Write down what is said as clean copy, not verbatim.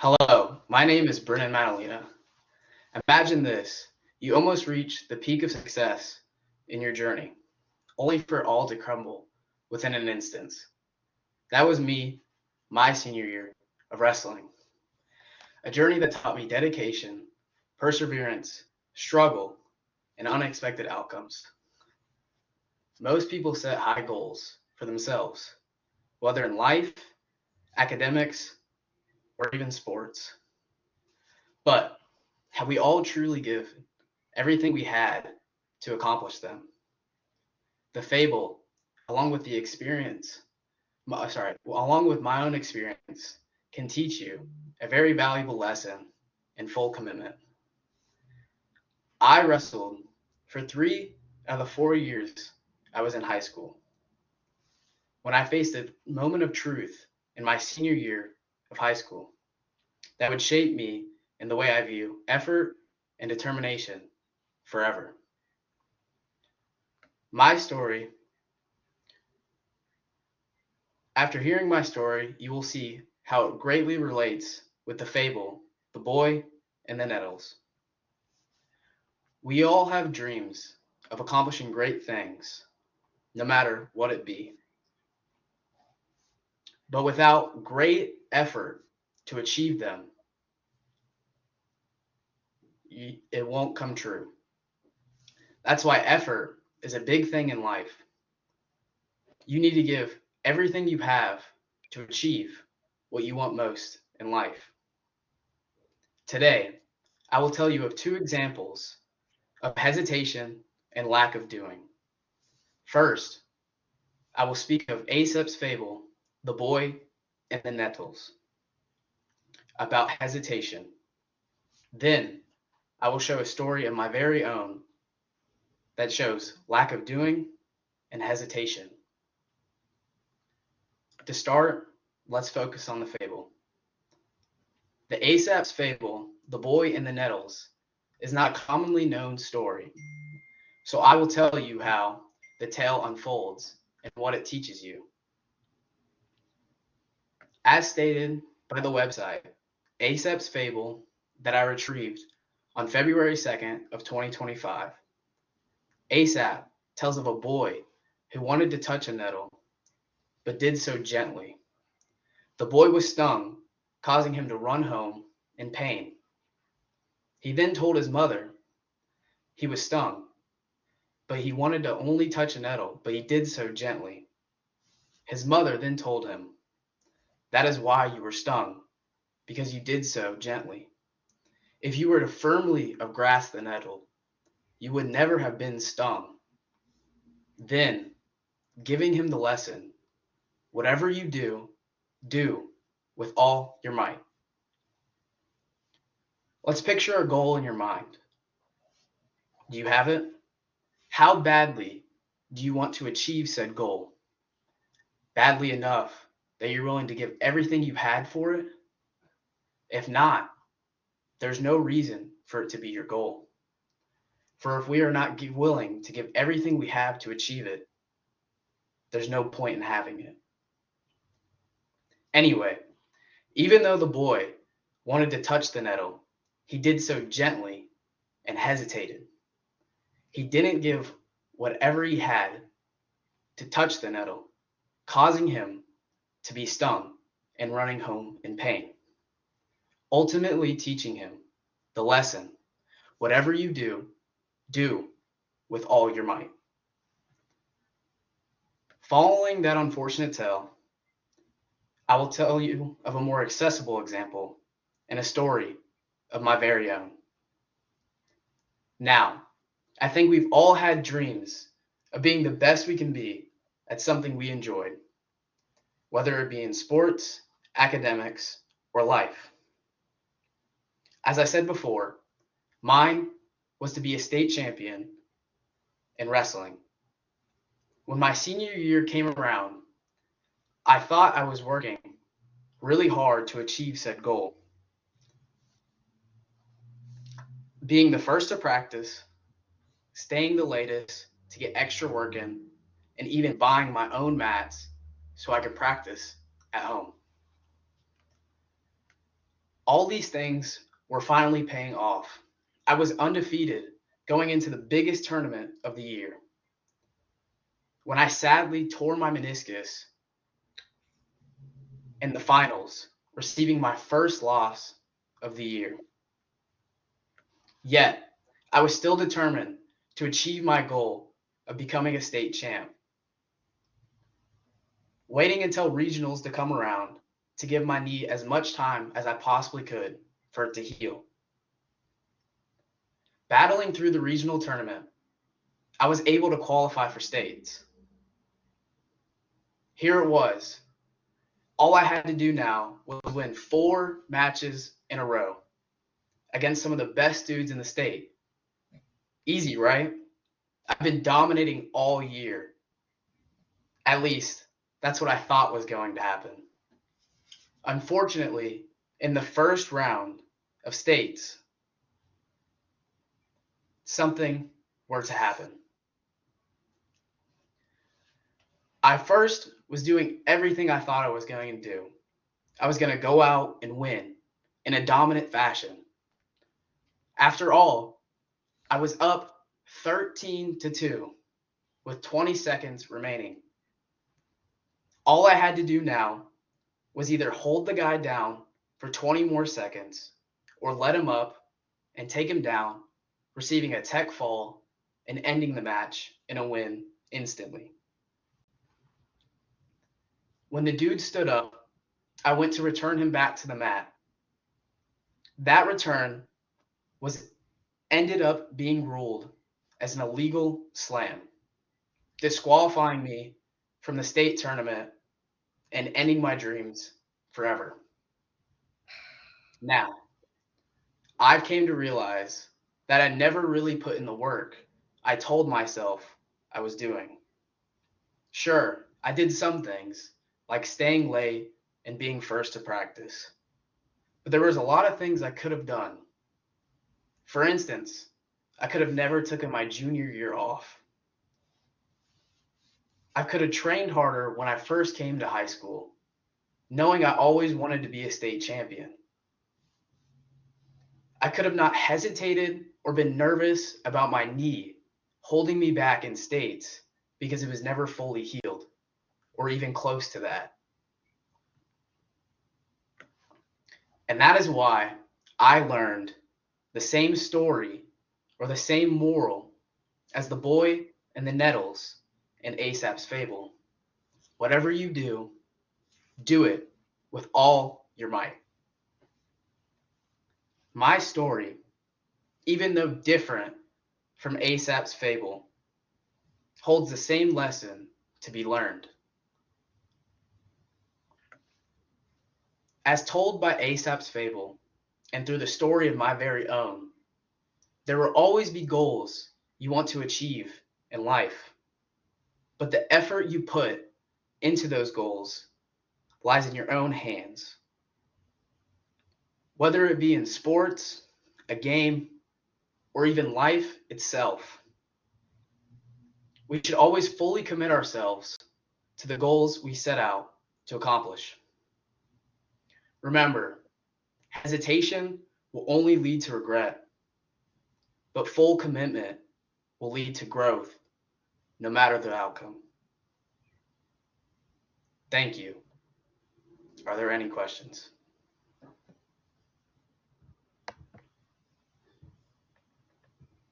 Hello, my name is Brennen SP. Imagine this. You almost reach the peak of success in your journey, only for it all to crumble within an instance. That was me, my senior year of wrestling. A journey that taught me dedication, perseverance, struggle, and unexpected outcomes. Most people set high goals for themselves, whether in life, academics, or even sports. But have we all truly given everything we had to accomplish them? The fable, along with the experience, along with my own experience, can teach you a very valuable lesson in full commitment. I wrestled for 3 out of the 4 years I was in high school. When I faced a moment of truth in my senior year of high school that would shape me in the way I view effort and determination forever. My story, after hearing my story, you will see how it greatly relates with the fable, The Boy and the Nettles. We all have dreams of accomplishing great things, no matter what it be. But without great effort to achieve them, it won't come true. That's why effort is a big thing in life. You need to give everything you have to achieve what you want most in life. Today, I will tell you of two examples of hesitation and lack of doing. First, I will speak of Aesop's fable, The Boy and the Nettles, about hesitation. Then, I will show a story of my very own that shows lack of doing and hesitation. To start, let's focus on the fable. The Aesop's fable, The Boy and the Nettles, is not a commonly known story, so I will tell you how the tale unfolds and what it teaches you. As stated by the website, Aesop's fable that I retrieved on February 2nd of 2025. Aesop tells of a boy who wanted to touch a nettle, but did so gently. The boy was stung, causing him to run home in pain. He then told his mother he was stung, but he wanted to only touch a nettle, but he did so gently. His mother then told him, "That is why you were stung, because you did so gently. If you were to firmly have grasped the nettle, you would never have been stung." Then, giving him the lesson, whatever you do, do with all your might. Let's picture a goal in your mind. Do you have it? How badly do you want to achieve said goal? Badly enough that you're willing to give everything you had for it? If not, there's no reason for it to be your goal. For if we are not willing to give everything we have to achieve it, there's no point in having it. Anyway, even though the boy wanted to touch the nettle, he did so gently and hesitated. He didn't give whatever he had to touch the nettle, causing him to be stung and running home in pain, ultimately teaching him the lesson, whatever you do, do with all your might. Following that unfortunate tale, I will tell you of a more accessible example and a story of my very own. Now, I think we've all had dreams of being the best we can be at something we enjoyed, whether it be in sports, academics, or life. As I said before, mine was to be a state champion in wrestling. When my senior year came around, I thought I was working really hard to achieve said goal. Being the first to practice, staying the latest to get extra work in, and even buying my own mats so I could practice at home. All these things were finally paying off. I was undefeated going into the biggest tournament of the year when I sadly tore my meniscus in the finals, receiving my first loss of the year. Yet, I was still determined to achieve my goal of becoming a state champ. Waiting until regionals to come around to give my knee as much time as I possibly could for it to heal. Battling through the regional tournament, I was able to qualify for states. Here it was. All I had to do now was win 4 matches in a row against some of the best dudes in the state. Easy, right? I've been dominating all year. At least, that's what I thought was going to happen. Unfortunately, in the first round of states, something were to happen. I first was doing everything I thought I was going to do. I was going to go out and win in a dominant fashion. After all, I was up 13-2 with 20 seconds remaining. All I had to do now was either hold the guy down for 20 more seconds or let him up and take him down, receiving a tech fall and ending the match in a win instantly. When the dude stood up, I went to return him back to the mat. That return ended up being ruled as an illegal slam, disqualifying me from the state tournament and ending my dreams forever. Now, I've came to realize that I never really put in the work I told myself I was doing. Sure, I did some things, like staying late and being first to practice. But there was a lot of things I could have done. For instance, I could have never taken my junior year off. I could have trained harder when I first came to high school, knowing I always wanted to be a state champion. I could have not hesitated or been nervous about my knee holding me back in states because it was never fully healed, or even close to that. And that is why I learned the same story or the same moral as the boy and the nettles in Aesop's fable. Whatever you do it with all your might. My story, even though different from Aesop's fable, holds the same lesson to be learned. As told by Aesop's fable, and through the story of my very own, there will always be goals you want to achieve in life. But the effort you put into those goals lies in your own hands. Whether it be in sports, a game, or even life itself, we should always fully commit ourselves to the goals we set out to accomplish. Remember, hesitation will only lead to regret, but full commitment will lead to growth, no matter the outcome. Thank you. Are there any questions?